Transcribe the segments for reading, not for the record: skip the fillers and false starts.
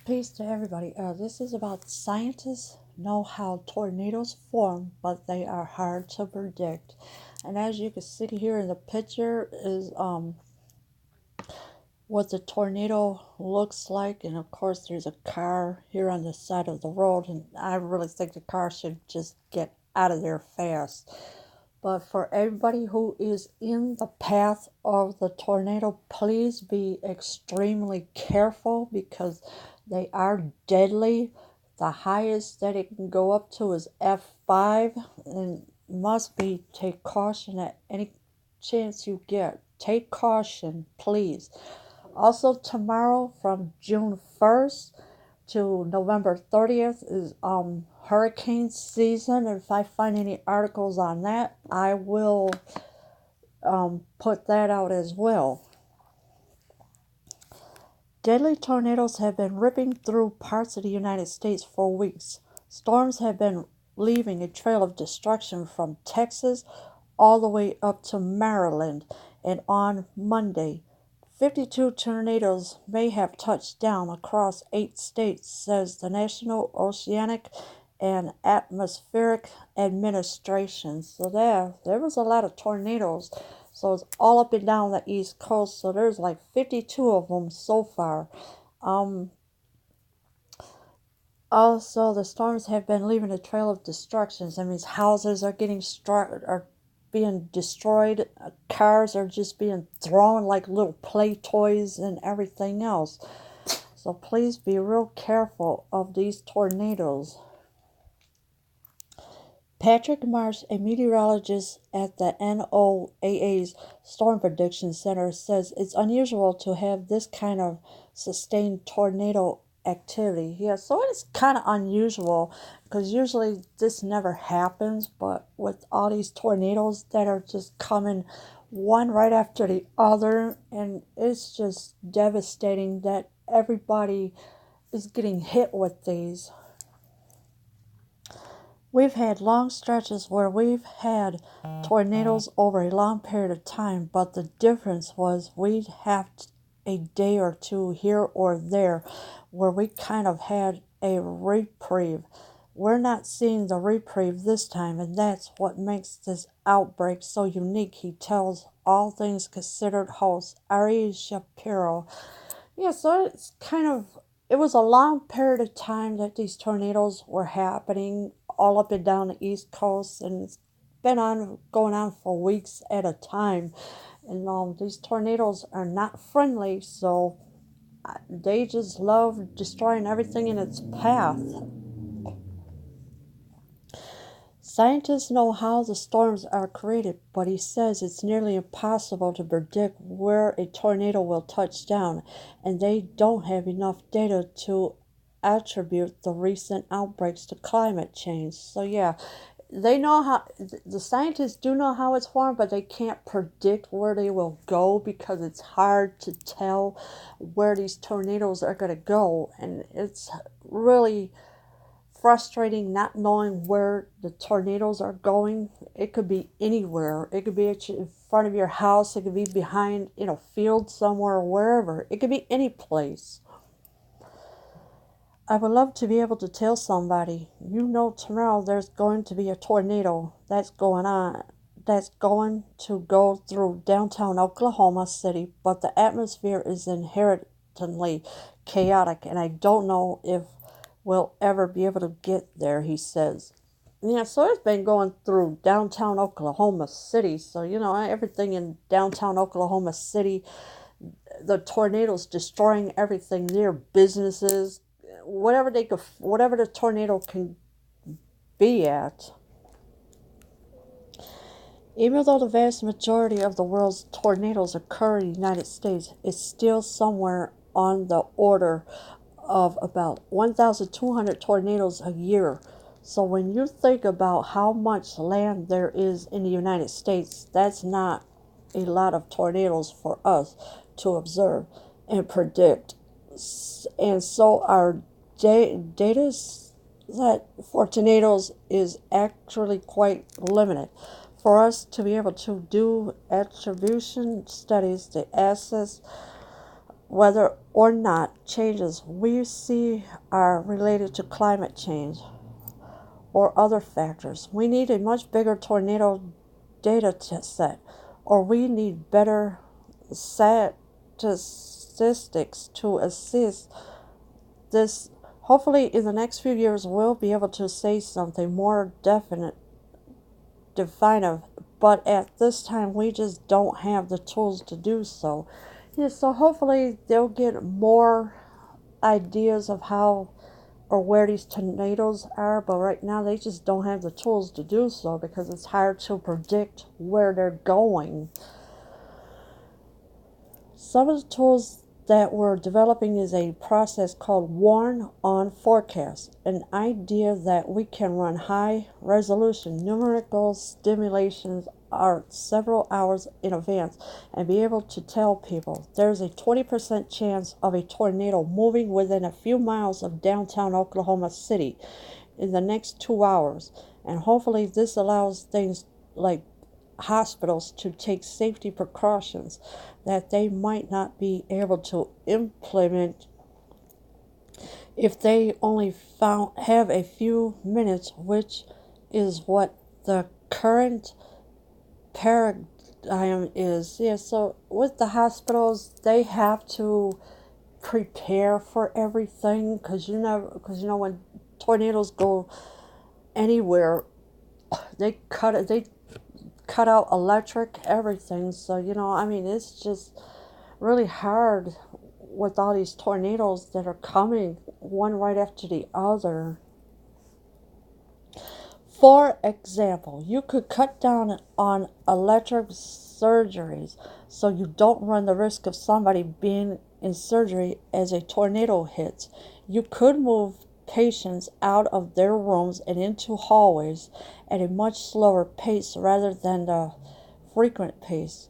Peace to everybody. This is about scientists know how tornadoes form, but they are hard to predict. And as you can see here in the picture is what the tornado looks like. And of course, there's a car here on the side of the road, and I really think the car should just get out of there fast. But for everybody who is in the path of the tornado, please be extremely careful because they are deadly. The highest that it can go up to is F5, and must be take caution at any chance you get. Take caution, please. Also, tomorrow from June 1st to November 30th is hurricane season. If I find any articles on that, I will put that out as well. Deadly tornadoes have been ripping through parts of the United States for weeks. Storms have been leaving a trail of destruction from Texas all the way up to Maryland. And on Monday, 52 tornadoes may have touched down across 8 states, says the National Oceanic and Atmospheric Administration. So there was a lot of tornadoes. So it's all up and down the East Coast. So there's like 52 of them so far. Also, the storms have been leaving a trail of destructions. That means houses are are being destroyed. Cars are just being thrown like little play toys and everything else. So please be real careful of these tornadoes. Patrick Marsh, a meteorologist at the NOAA's Storm Prediction Center, says it's unusual to have this kind of sustained tornado activity. Yeah, so it's kind of unusual because usually this never happens, but with all these tornadoes that are just coming one right after the other, and it's just devastating that everybody is getting hit with these. We've had long stretches where we've had tornadoes over a long period of time, but the difference was we'd have a day or two here or there where we kind of had a reprieve. We're not seeing the reprieve this time, and that's what makes this outbreak so unique, he tells All Things Considered host Ari Shapiro. Yeah, so it was a long period of time that these tornadoes were happening all up and down the East Coast, and it's been going on for weeks at a time. And these tornadoes are not friendly, so they just love destroying everything in its path. Scientists know how the storms are created, but he says it's nearly impossible to predict where a tornado will touch down, and they don't have enough data to attribute the recent outbreaks to climate change. So, yeah, they know how, the scientists do know how it's formed, but they can't predict where they will go because it's hard to tell where these tornadoes are going to go, and it's really frustrating not knowing where the tornadoes are going. It could be anywhere. It could be in front of your house. It could be behind in a field somewhere, wherever. It could be any place. I would love to be able to tell somebody, tomorrow there's going to be a tornado that's going to go through downtown Oklahoma City, but the atmosphere is inherently chaotic, and I don't know if we'll ever be able to get there, he says. Yeah, so it's been going through downtown Oklahoma City. So, everything in downtown Oklahoma City, the tornadoes destroying everything near businesses, whatever the tornado can be at. Even though the vast majority of the world's tornadoes occur in the United States, it's still somewhere on the order of about 1,200 tornadoes a year. So when you think about how much land there is in the United States, that's not a lot of tornadoes for us to observe and predict. And so our data that for tornadoes is actually quite limited. For us to be able to do attribution studies, the access whether or not changes we see are related to climate change or other factors. We need a much bigger tornado data set, or we need better statistics to assist this. Hopefully, in the next few years, we'll be able to say something more definite, definitive, but at this time, we just don't have the tools to do so. Yeah, so hopefully, they'll get more ideas of how or where these tornadoes are, but right now they just don't have the tools to do so because it's hard to predict where they're going. Some of the tools that we're developing is a process called Warn on Forecast, an idea that we can run high resolution numerical simulations are several hours in advance and be able to tell people there's a 20% chance of a tornado moving within a few miles of downtown Oklahoma City in the next 2 hours. And hopefully this allows things like hospitals to take safety precautions that they might not be able to implement if they only have a few minutes, which is what the current paradigm is. Yeah, so with the hospitals, they have to prepare for everything because when tornadoes go anywhere, they cut out electric everything. So I mean, it's just really hard with all these tornadoes that are coming one right after the other. For example, you could cut down on electric surgeries so you don't run the risk of somebody being in surgery as a tornado hits. You could move patients out of their rooms and into hallways at a much slower pace rather than the frequent pace.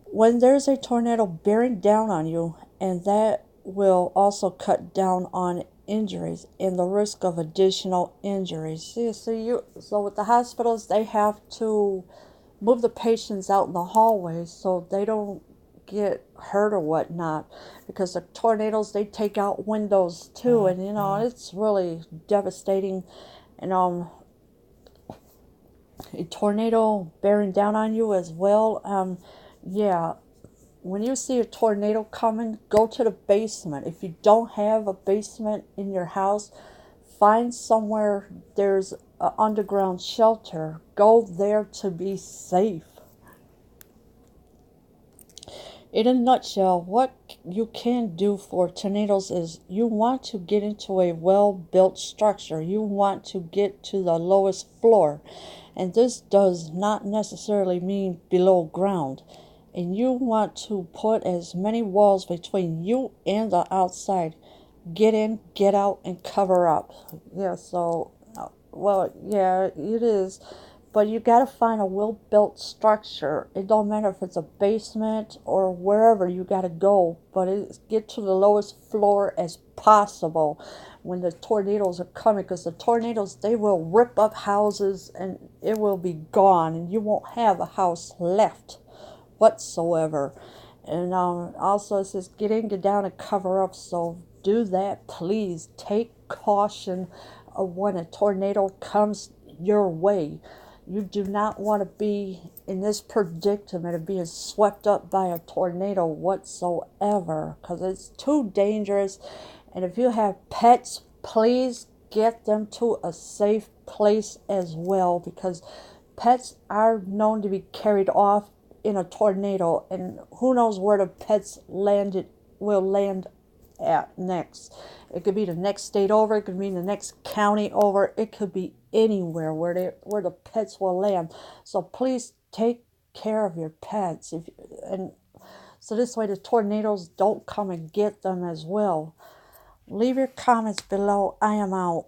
When there's a tornado bearing down on you, and that will also cut down on injuries and the risk of additional injuries. See, so with the hospitals, they have to move the patients out in the hallways so they don't get hurt or whatnot, because the tornadoes, they take out windows too, and it's really devastating. And a tornado bearing down on you as well. Yeah, when you see a tornado coming, go to the basement. If you don't have a basement in your house, find somewhere there's an underground shelter. Go there to be safe. In a nutshell, what you can do for tornadoes is you want to get into a well-built structure. You want to get to the lowest floor. And this does not necessarily mean below ground. And you want to put as many walls between you and the outside. Get in, get out, and cover up. Yeah, so, well, yeah, it is. But you got to find a well-built structure. It don't matter if it's a basement or wherever you got to go, but get to the lowest floor as possible when the tornadoes are coming, because the tornadoes, they will rip up houses and it will be gone, and you won't have a house left whatsoever. And also it says get in, get down, and cover up. So do that, please. Take caution of when a tornado comes your way. You do not want to be in this predicament of being swept up by a tornado whatsoever, because it's too dangerous. And if you have pets, please get them to a safe place as well, because pets are known to be carried off in a tornado, and who knows where the pets will land at next. It could be the next state over, it could be the next county over, it could be anywhere where the pets will land. So please take care of your pets, and so this way the tornadoes don't come and get them as well. Leave your comments below. I am out.